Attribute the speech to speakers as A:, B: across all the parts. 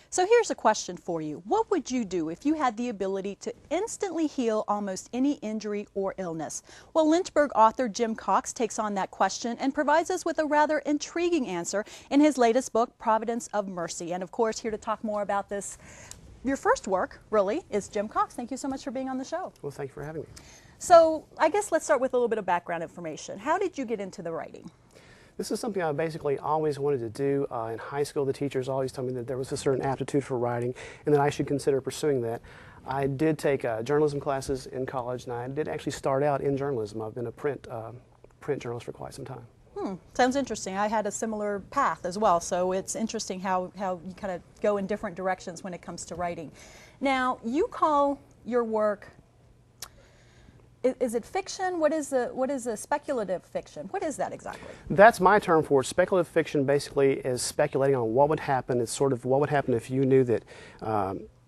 A: So here's a question for you. What would you do if you had the ability to instantly heal almost any injury or illness? Well, Lynchburg author Jim Cox takes on that question and provides us with a rather intriguing answer in his latest book, Providence of Mercy. And of course, here to talk more about this, your first work, really, is Jim Cox. Thank you so much for being on the show.
B: Well, thank you for having me.
A: So I guess let's start with a little bit of background information. How did you get into the writing?
B: This is something I basically always wanted to do. In high school, the teachers always told me that there was a certain aptitude for writing and that I should consider pursuing that. I did take journalism classes in college, and I did actually start out in journalism. I've been a print journalist for quite some time.
A: Sounds interesting. I had a similar path as well, so it's interesting how you kind of go in different directions when it comes to writing. Now, you call your work, is it fiction? What is a speculative fiction? What is that exactly?
B: That's my term for it. Speculative fiction basically is speculating on what would happen. It's sort of what would happen if you knew that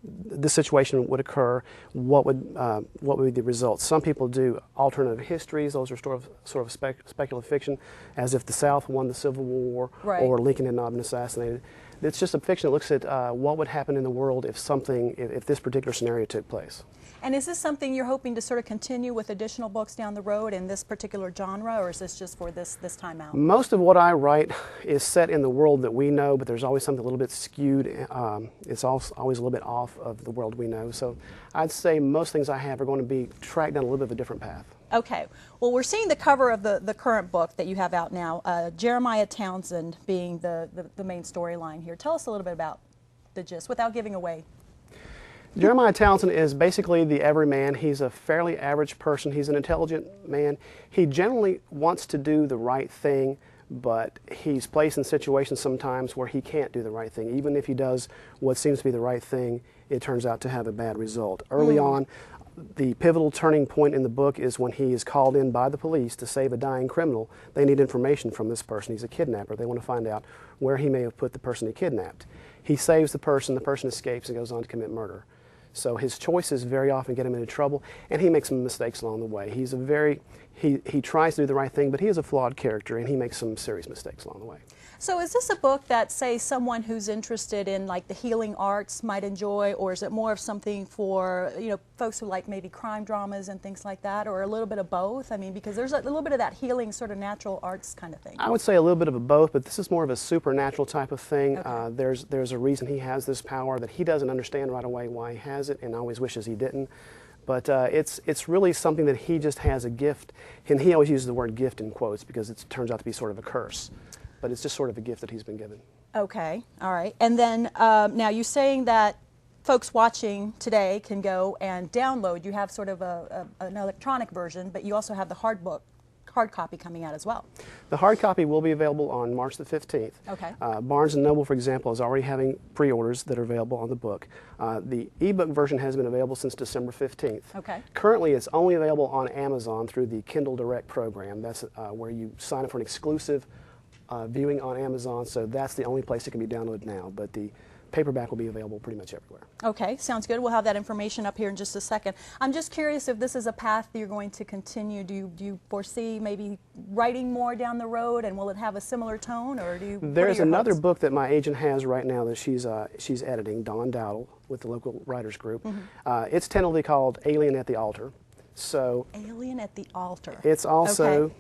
B: this situation would occur. What would be the results? Some people do alternative histories. Those are sort of speculative fiction, as if the South won the Civil War,
A: right,
B: or Lincoln had not been assassinated. It's just a fiction that looks at what would happen in the world if this particular scenario took place.
A: And is this something you're hoping to sort of continue with additional books down the road in this particular genre, or is this just for this time out?
B: Most of what I write is set in the world that we know, but there's always something a little bit skewed. It's always a little bit off of the world we know. So I'd say most things I have are going to be tracked down a little bit of a different path.
A: Okay. Well, we're seeing the cover of the current book that you have out now, Jeremiah Townsend being the main storyline here. Tell us a little bit about the gist without giving away.
B: Jeremiah Townsend is basically the everyman. He's a fairly average person. He's an intelligent man. He generally wants to do the right thing, but he's placed in situations sometimes where he can't do the right thing. Even if he does what seems to be the right thing, it turns out to have a bad result. Early on, the pivotal turning point in the book is when he is called in by the police to save a dying criminal. They need information from this person. He's a kidnapper. They want to find out where he may have put the person he kidnapped. He saves the person escapes and goes on to commit murder. So his choices very often get him into trouble, and he makes some mistakes along the way. He tries to do the right thing, but he is a flawed character, and he makes some serious mistakes along the way.
A: So is this a book that, say, someone who's interested in like the healing arts might enjoy, or is it more of something for, you know, folks who like maybe crime dramas and things like that, or a little bit of both? I mean, because there's a little bit of that healing sort of natural arts kind of thing.
B: I would say a little bit of both, but this is more of a supernatural type of thing.
A: Okay.
B: There's a reason he has this power that he doesn't understand right away why he has it, and always wishes he didn't. But it's really something that he just has a gift, and he always uses the word gift in quotes because it turns out to be sort of a curse. But it's just sort of a gift that he's been given. Okay.
A: All right. And then now you're saying that folks watching today can go and download. You have sort of an electronic version, but you also have the hard copy coming out as well.
B: The hard copy will be available on March the 15th.
A: Okay.
B: Barnes & Noble, for example, is already having pre-orders that are available on the book. The ebook version has been available since December 15th.
A: Okay.
B: Currently, it's only available on Amazon through the Kindle Direct program. That's where you sign up for an exclusive viewing on Amazon, so that's the only place it can be downloaded now, but the paperback will be available pretty much everywhere.
A: Okay, sounds good. We'll have that information up here in just a second. I'm just curious if this is a path that you're going to continue. Do you foresee maybe writing more down the road, and will it have a similar tone, or do you?
B: There's another book that my agent has right now that she's editing, Dawn Dowdle, with the local writers group. It's tentatively called Alien at the Altar. So,
A: Alien at the Altar.
B: It's also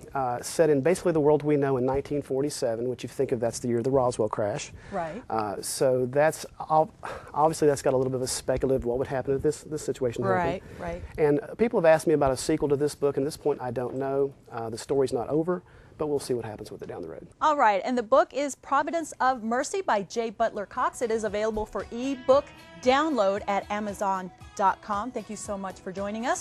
B: set in basically the world we know in 1947, which you think of, that's the year of the Roswell crash.
A: Right.
B: So that's obviously that's got a little bit of a speculative what would happen if this situation happened.
A: Right.
B: And people have asked me about a sequel to this book, and at this point I don't know. The story's not over, but we'll see what happens with it down the road.
A: All right, and the book is Providence of Mercy by J. Butler Cox. It is available for ebook download at Amazon.com. Thank you so much for joining us.